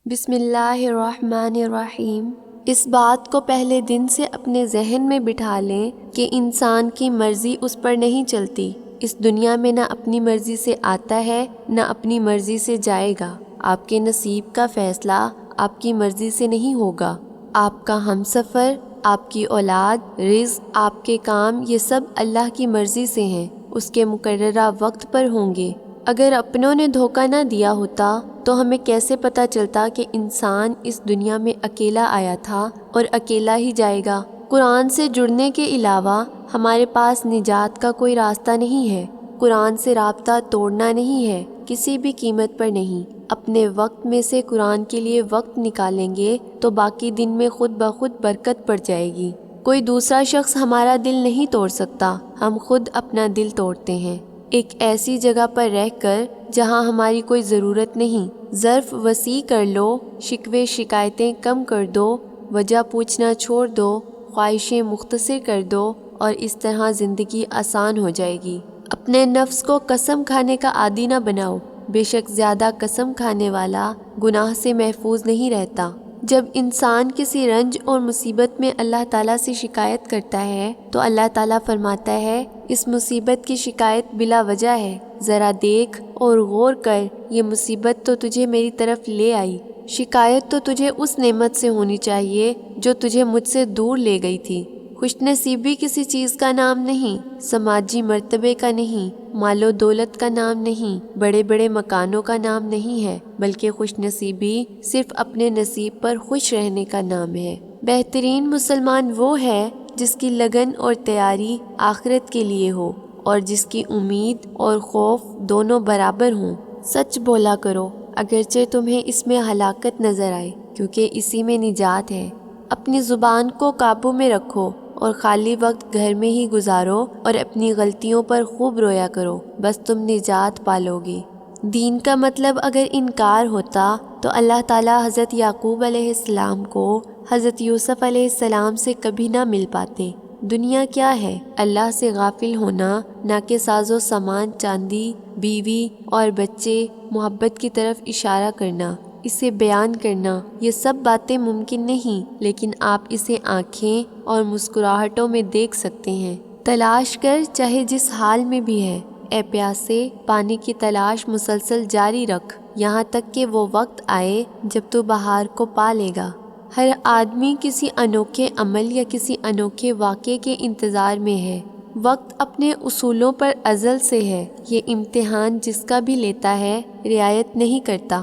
بسم اللہ الرحمن الرحیم۔ اس بات کو پہلے دن سے اپنے ذہن میں بٹھا لیں کہ انسان کی مرضی اس پر نہیں چلتی۔ اس دنیا میں نہ اپنی مرضی سے آتا ہے نہ اپنی مرضی سے جائے گا۔ آپ کے نصیب کا فیصلہ آپ کی مرضی سے نہیں ہوگا۔ آپ کا ہمسفر، آپ کی اولاد، رزق، آپ کے کام، یہ سب اللہ کی مرضی سے ہیں، اس کے مقررہ وقت پر ہوں گے۔ اگر اپنوں نے دھوکہ نہ دیا ہوتا تو ہمیں کیسے پتہ چلتا کہ انسان اس دنیا میں اکیلا آیا تھا اور اکیلا ہی جائے گا۔ قرآن سے جڑنے کے علاوہ ہمارے پاس نجات کا کوئی راستہ نہیں ہے۔ قرآن سے رابطہ توڑنا نہیں ہے، کسی بھی قیمت پر نہیں۔ اپنے وقت میں سے قرآن کے لیے وقت نکالیں گے تو باقی دن میں خود بخود برکت پڑ جائے گی۔ کوئی دوسرا شخص ہمارا دل نہیں توڑ سکتا، ہم خود اپنا دل توڑتے ہیں، ایک ایسی جگہ پر رہ کر جہاں ہماری کوئی ضرورت نہیں۔ ظرف وسیع کر لو، شکوے شکایتیں کم کر دو، وجہ پوچھنا چھوڑ دو، خواہشیں مختصر کر دو، اور اس طرح زندگی آسان ہو جائے گی۔ اپنے نفس کو قسم کھانے کا عادی نہ بناؤ، بے شک زیادہ قسم کھانے والا گناہ سے محفوظ نہیں رہتا۔ جب انسان کسی رنج اور مصیبت میں اللہ تعالیٰ سے شکایت کرتا ہے تو اللہ تعالیٰ فرماتا ہے، اس مصیبت کی شکایت بلا وجہ ہے، ذرا دیکھ اور غور کر، یہ مصیبت تو تجھے میری طرف لے آئی۔ شکایت تو تجھے اس نعمت سے ہونی چاہیے جو تجھے مجھ سے دور لے گئی تھی۔ خوش نصیبی کسی چیز کا نام نہیں، سماجی مرتبے کا نہیں، مال و دولت کا نام نہیں، بڑے بڑے مکانوں کا نام نہیں ہے، بلکہ خوش نصیبی صرف اپنے نصیب پر خوش رہنے کا نام ہے۔ بہترین مسلمان وہ ہے جس کی لگن اور تیاری آخرت کے لیے ہو اور جس کی امید اور خوف دونوں برابر ہوں۔ سچ بولا کرو اگرچہ تمہیں اس میں ہلاکت نظر آئے، کیونکہ اسی میں نجات ہے۔ اپنی زبان کو قابو میں رکھو اور خالی وقت گھر میں ہی گزارو اور اپنی غلطیوں پر خوب رویا کرو، بس تم نجات پالو گے۔ دین کا مطلب اگر انکار ہوتا تو اللہ تعالیٰ حضرت یعقوب علیہ السلام کو حضرت یوسف علیہ السلام سے کبھی نہ مل پاتے۔ دنیا کیا ہے؟ اللہ سے غافل ہونا، نہ کہ ساز و سامان، چاندی، بیوی اور بچے، محبت کی طرف اشارہ کرنا، اسے بیان کرنا، یہ سب باتیں ممکن نہیں، لیکن آپ اسے آنکھیں اور مسکراہٹوں میں دیکھ سکتے ہیں۔ تلاش کر چاہے جس حال میں بھی ہے، اے پیاسے، پانی کی تلاش مسلسل جاری رکھ، یہاں تک کہ وہ وقت آئے جب تو بہار کو پا لے گا۔ ہر آدمی کسی انوکھے عمل یا کسی انوکھے واقعے کے انتظار میں ہے۔ وقت اپنے اصولوں پر ازل سے ہے، یہ امتحان جس کا بھی لیتا ہے رعایت نہیں کرتا۔